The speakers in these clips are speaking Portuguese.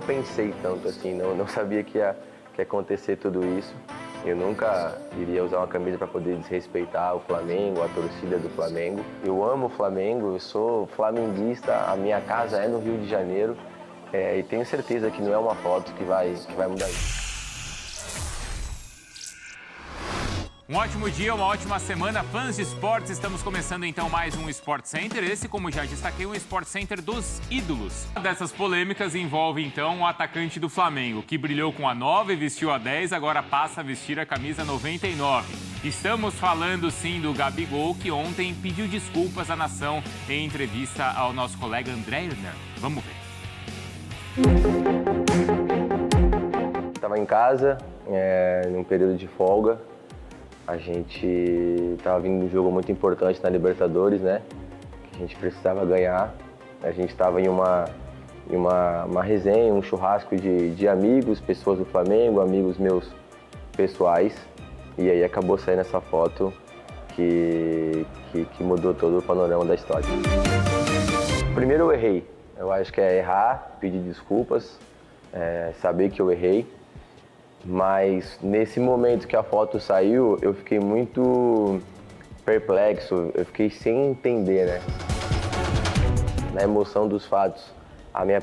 pensei tanto assim, não sabia que ia acontecer tudo isso. Eu nunca iria usar uma camisa para poder desrespeitar o Flamengo, a torcida do Flamengo. Eu amo o Flamengo, eu sou flamenguista, a minha casa é no Rio de Janeiro, e tenho certeza que não é uma foto que vai mudar isso. Um ótimo dia, uma ótima semana, fãs de esportes. Estamos começando então mais um Sport Center. Esse, como já destaquei, um Sport Center dos ídolos. Uma dessas polêmicas envolve então o atacante do Flamengo, que brilhou com a 9, vestiu a 10, agora passa a vestir a camisa 99. Estamos falando sim do Gabigol, que ontem pediu desculpas à nação em entrevista ao nosso colega André Hernan. Vamos ver. Estava em casa, num período de folga. A gente estava vindo de um jogo muito importante na Libertadores, né? Que a gente precisava ganhar. A gente estava em uma resenha, um churrasco de amigos, pessoas do Flamengo, amigos meus pessoais. E aí acabou saindo essa foto que mudou todo o panorama da história. Primeiro eu errei. Eu acho que é errar, pedir desculpas, saber que eu errei. Mas nesse momento que a foto saiu, eu fiquei muito perplexo, eu fiquei sem entender, né? Na emoção dos fatos, meu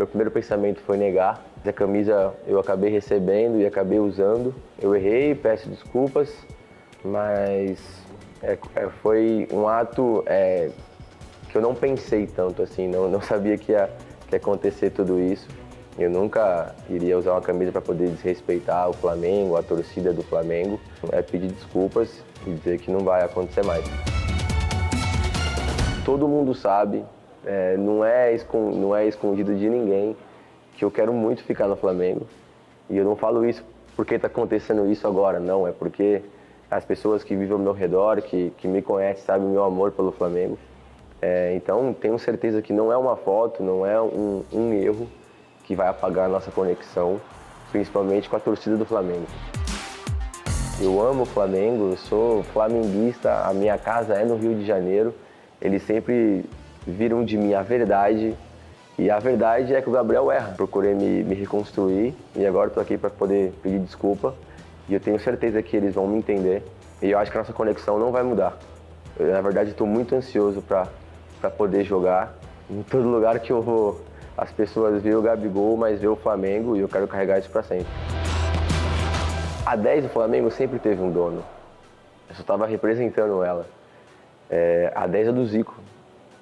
primeiro pensamento foi negar. A camisa eu acabei recebendo e acabei usando. Eu errei, peço desculpas, mas foi um ato que eu não pensei tanto assim, não sabia que ia acontecer tudo isso. Eu nunca iria usar uma camisa para poder desrespeitar o Flamengo, a torcida do Flamengo. É pedir desculpas e dizer que não vai acontecer mais. Todo mundo sabe, não é escondido de ninguém, que eu quero muito ficar no Flamengo. E eu não falo isso porque está acontecendo isso agora, não. É porque as pessoas que vivem ao meu redor, que me conhecem, sabem o meu amor pelo Flamengo. Então, tenho certeza que não é uma foto, não é um erro que vai apagar a nossa conexão, principalmente com a torcida do Flamengo. Eu amo o Flamengo, eu sou flamenguista, a minha casa é no Rio de Janeiro. Eles sempre viram de mim a verdade, e a verdade é que o Gabriel erra. Procurei me reconstruir e agora estou aqui para poder pedir desculpa. E eu tenho certeza que eles vão me entender. E eu acho que a nossa conexão não vai mudar. Eu, na verdade, estou muito ansioso para poder jogar. Em todo lugar que eu vou, as pessoas veem o Gabigol, mas veem o Flamengo, e eu quero carregar isso para sempre. A 10 do Flamengo sempre teve um dono. Eu só estava representando ela. A 10 é do Zico.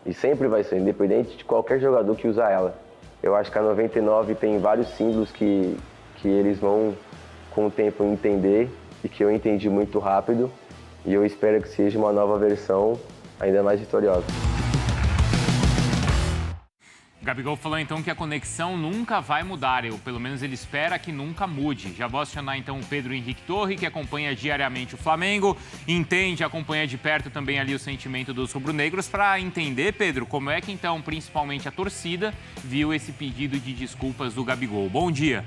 E sempre vai ser, independente de qualquer jogador que usar ela. Eu acho que a 99 tem vários símbolos que eles vão, com o tempo, entender, e que eu entendi muito rápido. E eu espero que seja uma nova versão ainda mais vitoriosa. Gabigol falou então que a conexão nunca vai mudar, pelo menos ele espera que nunca mude. Já vou acionar então o Pedro Henrique Torre, que acompanha diariamente o Flamengo, acompanha de perto também ali o sentimento dos rubro-negros, para entender, Pedro, como é que então, principalmente a torcida, viu esse pedido de desculpas do Gabigol. Bom dia.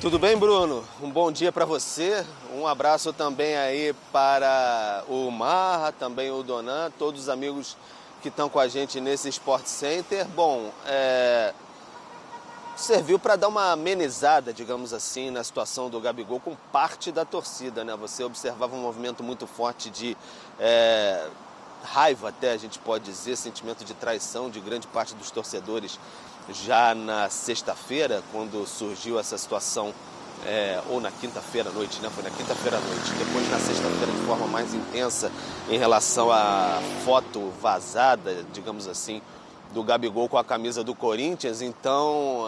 Tudo bem, Bruno? Um bom dia para você. Um abraço também aí para o Marra, também o Donan, todos os amigos que estão com a gente nesse Sport Center. Bom, serviu para dar uma amenizada, digamos assim, na situação do Gabigol com parte da torcida, né? Você observava um movimento muito forte de raiva, até a gente pode dizer, sentimento de traição de grande parte dos torcedores já na sexta-feira, quando surgiu essa situação, ou na quinta-feira à noite, né? Foi na quinta-feira à noite, depois na sexta-feira de forma mais intensa em relação à foto vazada, digamos assim, do Gabigol com a camisa do Corinthians. Então,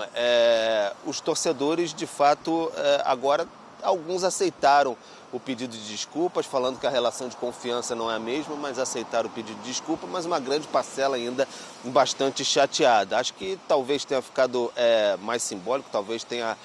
os torcedores, de fato, agora alguns aceitaram o pedido de desculpas, falando que a relação de confiança não é a mesma, mas aceitaram o pedido de desculpa, mas uma grande parcela ainda bastante chateada. Acho que talvez tenha ficado mais simbólico, talvez tenha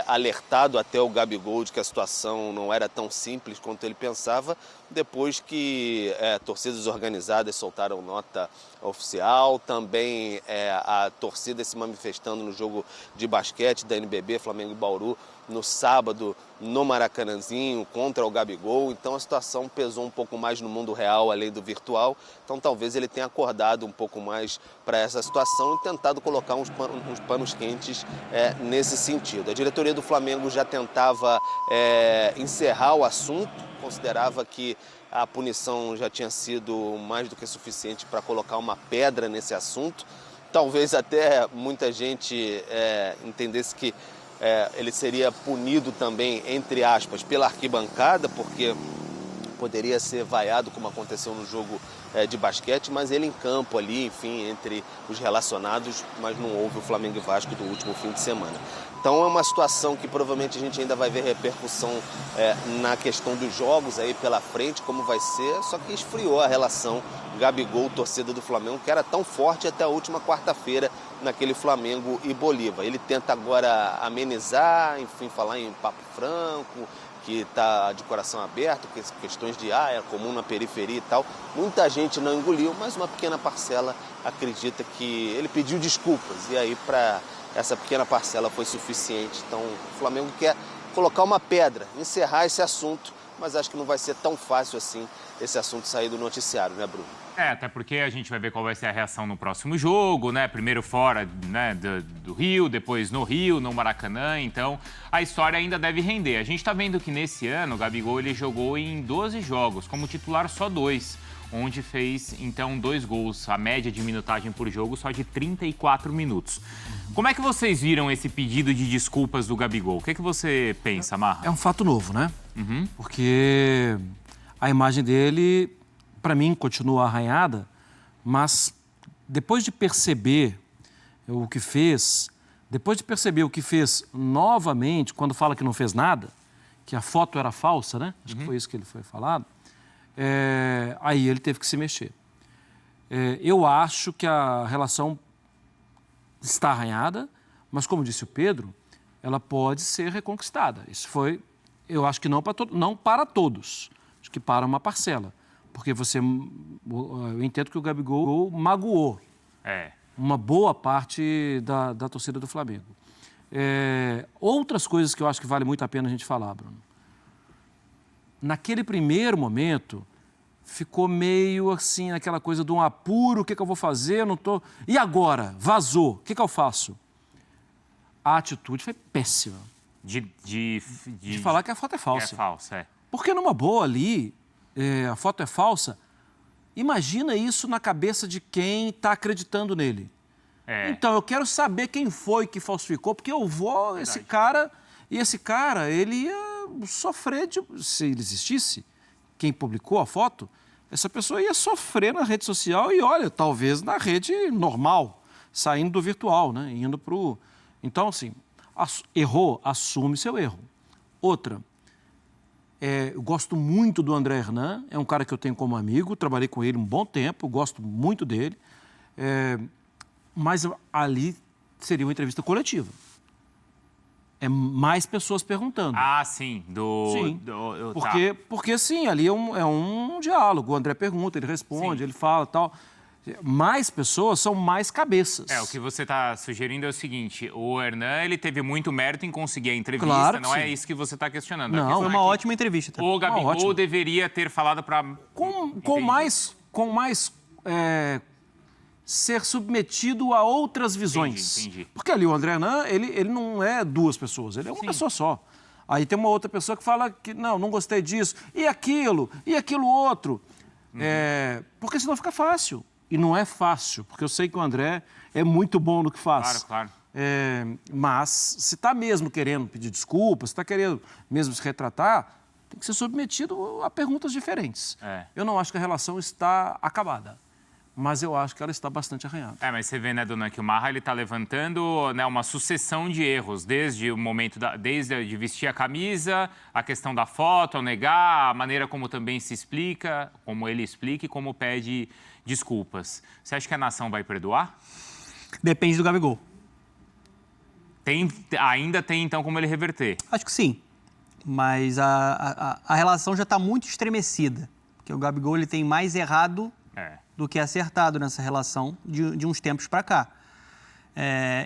alertado até o Gabigol de que a situação não era tão simples quanto ele pensava, depois que torcidas organizadas soltaram nota oficial, também a torcida se manifestando no jogo de basquete da NBB, Flamengo e Bauru, no sábado no Maracanãzinho contra o Gabigol, então a situação pesou um pouco mais no mundo real, além do virtual, então talvez ele tenha acordado um pouco mais para essa situação e tentado colocar uns panos quentes nesse sentido. A diretoria do Flamengo já tentava encerrar o assunto, considerava que a punição já tinha sido mais do que suficiente para colocar uma pedra nesse assunto. Talvez até muita gente entendesse que ele seria punido também, entre aspas, pela arquibancada, porque poderia ser vaiado, como aconteceu no jogo de basquete, mas ele em campo ali, enfim, entre os relacionados, mas não houve o Flamengo e Vasco do último fim de semana. Então é uma situação que provavelmente a gente ainda vai ver repercussão na questão dos jogos aí pela frente, como vai ser, só que esfriou a relação Gabigol-torcida do Flamengo, que era tão forte até a última quarta-feira naquele Flamengo e Bolívar. Ele tenta agora amenizar, enfim, falar em papo franco, que está de coração aberto, que questões de é comum na periferia e tal. Muita gente não engoliu, mas uma pequena parcela acredita que ele pediu desculpas. E aí, para essa pequena parcela foi suficiente. Então, o Flamengo quer colocar uma pedra, encerrar esse assunto, mas acho que não vai ser tão fácil assim esse assunto sair do noticiário, né, Bruno? Até porque a gente vai ver qual vai ser a reação no próximo jogo, né? Primeiro fora, né, do Rio, depois no Rio, no Maracanã. Então, a história ainda deve render. A gente tá vendo que nesse ano o Gabigol ele jogou em 12 jogos, como titular só 2, onde fez, então, 2 gols. A média de minutagem por jogo só de 34 minutos. Como é que vocês viram esse pedido de desculpas do Gabigol? O que você pensa, Marra? É um fato novo, né? Porque a imagem dele, para mim, continua arranhada, mas depois de perceber o que fez, novamente, quando fala que não fez nada, que a foto era falsa, né? Acho que foi isso que ele foi falado, aí ele teve que se mexer. Eu acho que a relação está arranhada, mas como disse o Pedro, ela pode ser reconquistada. Isso foi, eu acho que não para todos, acho que para uma parcela. Porque eu entendo que o Gabigol magoou uma boa parte da torcida do Flamengo. Outras coisas que eu acho que vale muito a pena a gente falar, Bruno. Naquele primeiro momento, ficou meio assim, aquela coisa de um apuro, o que eu vou fazer? Eu não tô... E agora? Vazou. O que eu faço? A atitude foi péssima. De falar que a foto é falsa. Que é falsa, Porque numa boa ali, a foto é falsa, imagina isso na cabeça de quem está acreditando nele. Então, eu quero saber quem foi que falsificou, porque eu vou... Verdade. Esse cara, ele ia sofrer se ele existisse, quem publicou a foto, essa pessoa ia sofrer na rede social e, olha, talvez na rede normal, saindo do virtual, né? Indo para o... Então, assim, errou, assume seu erro. Outra, eu gosto muito do André Hernan, é um cara que eu tenho como amigo, trabalhei com ele um bom tempo, gosto muito dele, mas ali seria uma entrevista coletiva. Mais pessoas perguntando. Sim. Sim, porque sim, ali é um diálogo. O André pergunta, ele responde, ele fala e tal. Mais pessoas são mais cabeças. O que você está sugerindo é o seguinte, o Hernan, ele teve muito mérito em conseguir a entrevista, claro não sim. É isso que você está questionando. Não, foi uma ótima entrevista. Tá? O Gabigol deveria ter falado para... Com mais ser submetido a outras visões. Entendi. Porque ali o André Hernan, ele não é 2 pessoas, ele é uma pessoa só. Aí tem uma outra pessoa que fala que não gostei disso, e aquilo outro. Porque senão fica fácil. E não é fácil, porque eu sei que o André é muito bom no que faz. Claro. Mas se está mesmo querendo pedir desculpas, se está querendo mesmo se retratar, tem que ser submetido a perguntas diferentes. Eu não acho que a relação está acabada, mas eu acho que ela está bastante arranhada. Mas você vê, né, dona, que o Marra ele está levantando, né, uma sucessão de erros, desde o momento desde de vestir a camisa, a questão da foto, ao negar, a maneira como também se explica, como ele explica e como pede desculpas. Você acha que a nação vai perdoar? Depende do Gabigol. Ainda tem, então, como ele reverter? Acho que sim, mas a relação já está muito estremecida, porque o Gabigol ele tem mais errado do que acertado nessa relação de uns tempos para cá.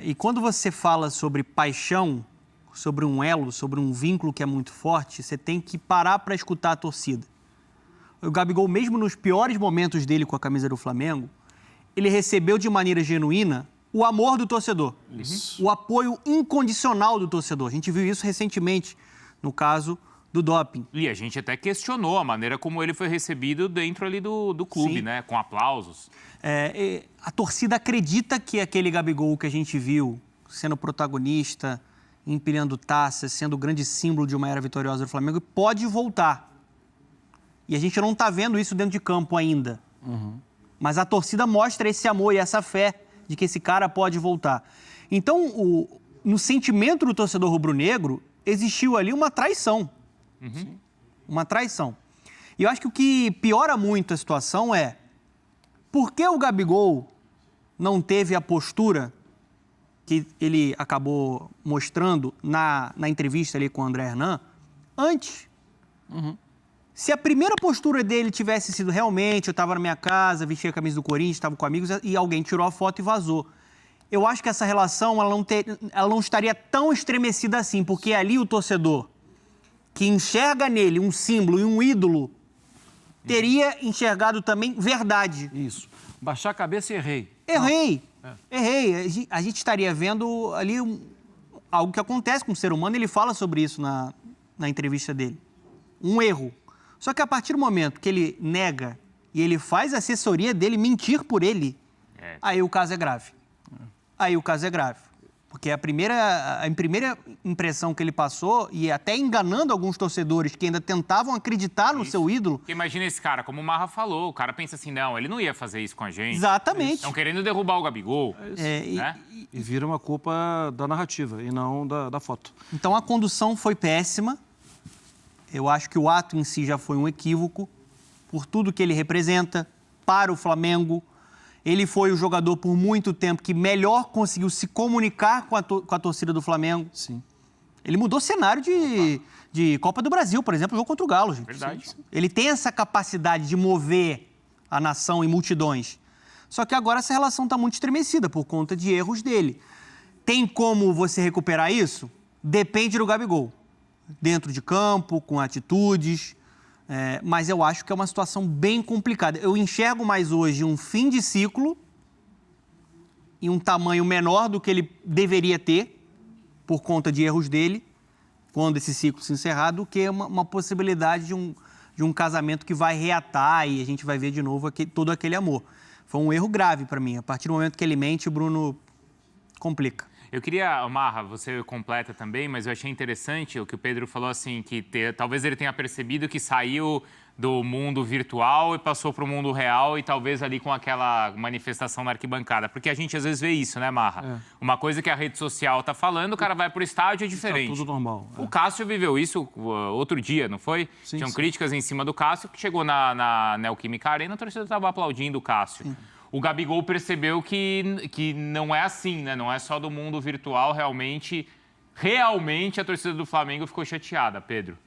E quando você fala sobre paixão, sobre um elo, sobre um vínculo que é muito forte, você tem que parar para escutar a torcida. O Gabigol, mesmo nos piores momentos dele com a camisa do Flamengo, ele recebeu de maneira genuína o amor do torcedor, o apoio incondicional do torcedor. A gente viu isso recentemente no caso do doping. E a gente até questionou a maneira como ele foi recebido dentro ali do clube, Sim. né? Com aplausos. A torcida acredita que aquele Gabigol que a gente viu sendo protagonista, empilhando taças, sendo o grande símbolo de uma era vitoriosa do Flamengo, pode voltar. E a gente não está vendo isso dentro de campo ainda. Mas a torcida mostra esse amor e essa fé de que esse cara pode voltar. Então, no sentimento do torcedor rubro-negro, existiu ali uma traição. Uma traição. E eu acho que o que piora muito a situação é por que o Gabigol não teve a postura que ele acabou mostrando na entrevista ali com o André Hernan antes. Se a primeira postura dele tivesse sido realmente, eu estava na minha casa, vestia a camisa do Corinthians, estava com amigos e alguém tirou a foto e vazou. Eu acho que essa relação ela não estaria tão estremecida assim, porque ali o torcedor que enxerga nele um símbolo e um ídolo teria enxergado também verdade. Isso. Baixar a cabeça e errei. Errei. A gente estaria vendo ali algo que acontece com o ser humano, ele fala sobre isso na entrevista dele. Um erro. Só que a partir do momento que ele nega e ele faz a assessoria dele mentir por ele, aí o caso é grave. Porque a primeira impressão que ele passou, e até enganando alguns torcedores que ainda tentavam acreditar no seu ídolo... Porque imagina esse cara, como o Marra falou, o cara pensa assim, não, ele não ia fazer isso com a gente. Exatamente. Estão querendo derrubar o Gabigol. Né? E vira uma culpa da narrativa e não da foto. Então a condução foi péssima. Eu acho que o ato em si já foi um equívoco, por tudo que ele representa para o Flamengo. Ele foi o jogador por muito tempo que melhor conseguiu se comunicar com a torcida do Flamengo. Sim. Ele mudou cenário de Copa do Brasil, por exemplo, o jogo contra o Galo, gente. Verdade. Ele tem essa capacidade de mover a nação em multidões. Só que agora essa relação está muito estremecida por conta de erros dele. Tem como você recuperar isso? Depende do Gabigol. Dentro de campo, com atitudes... mas eu acho que é uma situação bem complicada. Eu enxergo mais hoje um fim de ciclo em um tamanho menor do que ele deveria ter, por conta de erros dele, quando esse ciclo se encerrar, do que uma possibilidade de um casamento que vai reatar e a gente vai ver de novo todo aquele amor. Foi um erro grave para mim. A partir do momento que ele mente, o Bruno complica. Eu queria, Marra, você completa também, mas eu achei interessante o que o Pedro falou, assim, que talvez ele tenha percebido que saiu do mundo virtual e passou para o mundo real e talvez ali com aquela manifestação na arquibancada. Porque a gente às vezes vê isso, né, Marra? Uma coisa que a rede social está falando, o cara vai para o estádio, é diferente. Tá tudo normal. O Cássio viveu isso outro dia, não foi? Sim, Tinham sim. críticas em cima do Cássio, que chegou na Neoquímica Arena, a torcida estava aplaudindo o Cássio. Sim. O Gabigol percebeu que não é assim, né? Não é só do mundo virtual, realmente a torcida do Flamengo ficou chateada, Pedro.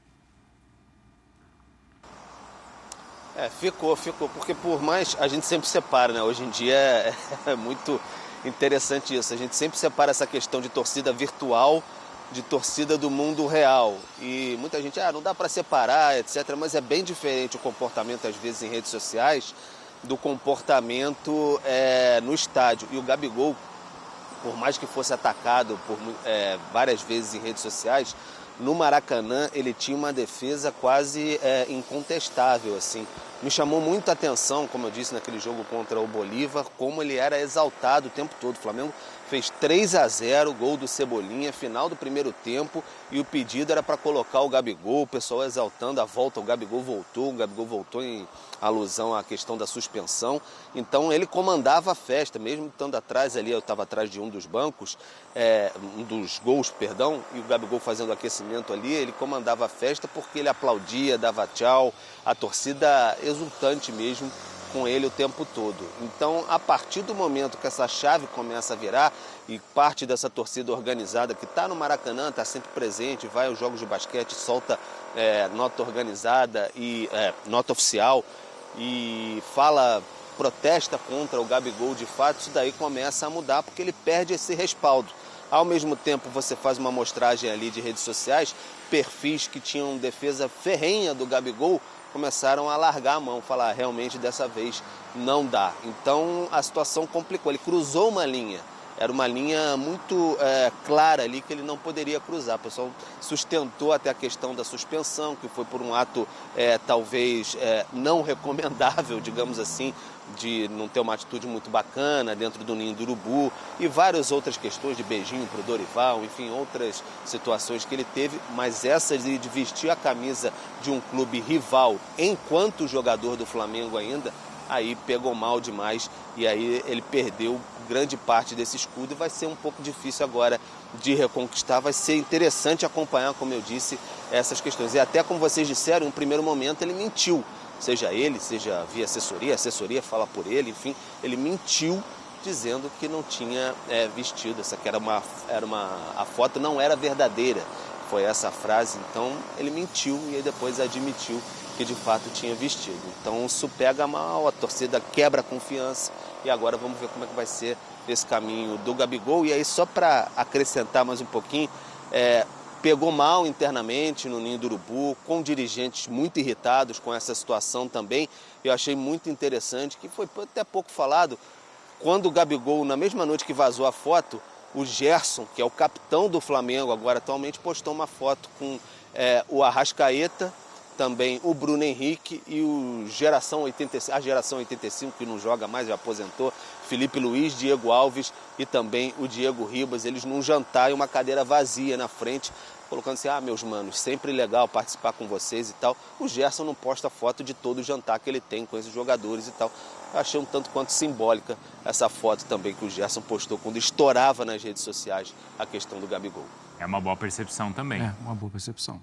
Ficou, porque por mais a gente sempre separa, né? Hoje em dia é muito interessante isso. A gente sempre separa essa questão de torcida virtual de torcida do mundo real. E muita gente, não dá para separar, etc. Mas é bem diferente o comportamento, às vezes, em redes sociais do comportamento no estádio. E o Gabigol, por mais que fosse atacado várias vezes em redes sociais, no Maracanã ele tinha uma defesa quase incontestável, assim. Me chamou muito a atenção, como eu disse naquele jogo contra o Bolívar, como ele era exaltado o tempo todo. O Flamengo fez 3-0, gol do Cebolinha, final do primeiro tempo, e o pedido era para colocar o Gabigol, o pessoal exaltando a volta, o Gabigol voltou em alusão à questão da suspensão. Então ele comandava a festa, mesmo estando atrás ali, eu estava atrás de um dos bancos, um dos gols, perdão, e o Gabigol fazendo aquecimento ali, ele comandava a festa porque ele aplaudia, dava tchau, a torcida exultante mesmo com ele o tempo todo. Então, a partir do momento que essa chave começa a virar e parte dessa torcida organizada que está no Maracanã, está sempre presente, vai aos jogos de basquete, solta nota organizada e nota oficial e protesta contra o Gabigol de fato, isso daí começa a mudar porque ele perde esse respaldo. Ao mesmo tempo, você faz uma amostragem ali de redes sociais, perfis que tinham defesa ferrenha do Gabigol começaram a largar a mão, falar, realmente dessa vez não dá. Então a situação complicou, ele cruzou uma linha. Era uma linha muito clara ali que ele não poderia cruzar. O pessoal sustentou até a questão da suspensão, que foi por um ato talvez não recomendável, digamos assim, de não ter uma atitude muito bacana dentro do ninho do urubu e várias outras questões de beijinho para o Dorival, enfim, outras situações que ele teve, mas essa de vestir a camisa de um clube rival enquanto jogador do Flamengo ainda, aí pegou mal demais e aí ele perdeu grande parte desse escudo e vai ser um pouco difícil agora de reconquistar. Vai ser interessante acompanhar, como eu disse, essas questões. E até como vocês disseram, em um primeiro momento ele mentiu, seja ele, seja via assessoria, a assessoria fala por ele, enfim, ele mentiu dizendo que não tinha vestido, essa que a foto não era verdadeira, foi essa a frase, então ele mentiu e aí depois admitiu que de fato tinha vestido. Então isso pega mal, a torcida quebra a confiança e agora vamos ver como é que vai ser esse caminho do Gabigol. E aí só para acrescentar mais um pouquinho, pegou mal internamente no ninho do urubu, com dirigentes muito irritados com essa situação também. Eu achei muito interessante, que foi até pouco falado, quando o Gabigol, na mesma noite que vazou a foto, o Gerson, que é o capitão do Flamengo agora atualmente, postou uma foto com o Arrascaeta, também o Bruno Henrique e a geração 85, que não joga mais, já aposentou, Felipe Luiz, Diego Alves e também o Diego Ribas, eles num jantar e uma cadeira vazia na frente, colocando assim, meus manos, sempre legal participar com vocês e tal. O Gerson não posta foto de todo o jantar que ele tem com esses jogadores e tal. Eu achei um tanto quanto simbólica essa foto também que o Gerson postou quando estourava nas redes sociais a questão do Gabigol. É uma boa percepção também. É, uma boa percepção.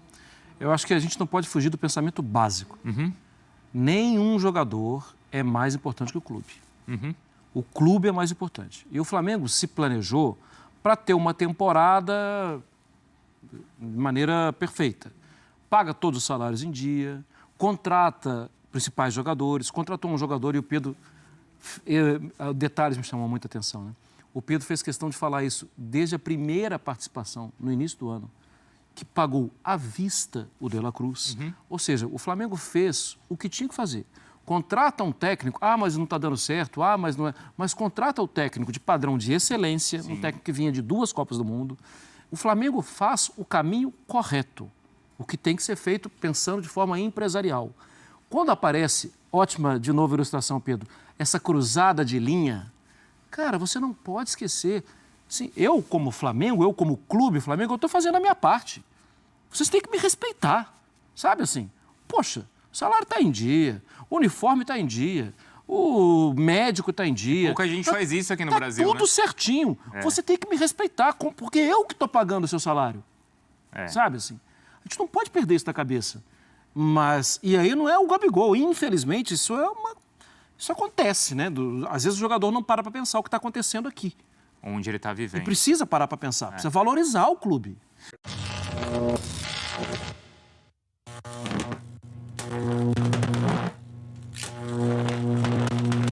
Eu acho que a gente não pode fugir do pensamento básico. Nenhum jogador é mais importante que o clube. O clube é mais importante. E o Flamengo se planejou para ter uma temporada de maneira perfeita. Paga todos os salários em dia, contrata principais jogadores, contratou um jogador e o Pedro... Detalhes me chamam muita atenção, né? O Pedro fez questão de falar isso desde a primeira participação, no início do ano, que pagou à vista o De La Cruz. Ou seja, o Flamengo fez o que tinha que fazer. Contrata um técnico, mas não está dando certo, mas não é... Mas contrata o técnico de padrão de excelência, um técnico que vinha de 2 Copas do Mundo. O Flamengo faz o caminho correto, o que tem que ser feito pensando de forma empresarial. Quando aparece, ótima, de novo ilustração, Pedro, essa cruzada de linha, cara, você não pode esquecer. Assim, eu, como Flamengo, eu, como clube Flamengo, eu estou fazendo a minha parte. Vocês têm que me respeitar, sabe assim? Poxa, o salário está em dia, o uniforme está em dia, o médico está em dia. Pouca gente faz isso aqui no Brasil, tudo certinho. Você tem que me respeitar, porque eu que estou pagando o seu salário. Sabe assim? A gente não pode perder isso da cabeça. Mas, e aí não é o Gabigol, infelizmente, isso acontece, né? Às vezes o jogador não para pensar o que está acontecendo aqui. Onde ele está vivendo. E precisa parar para pensar, precisa valorizar o clube.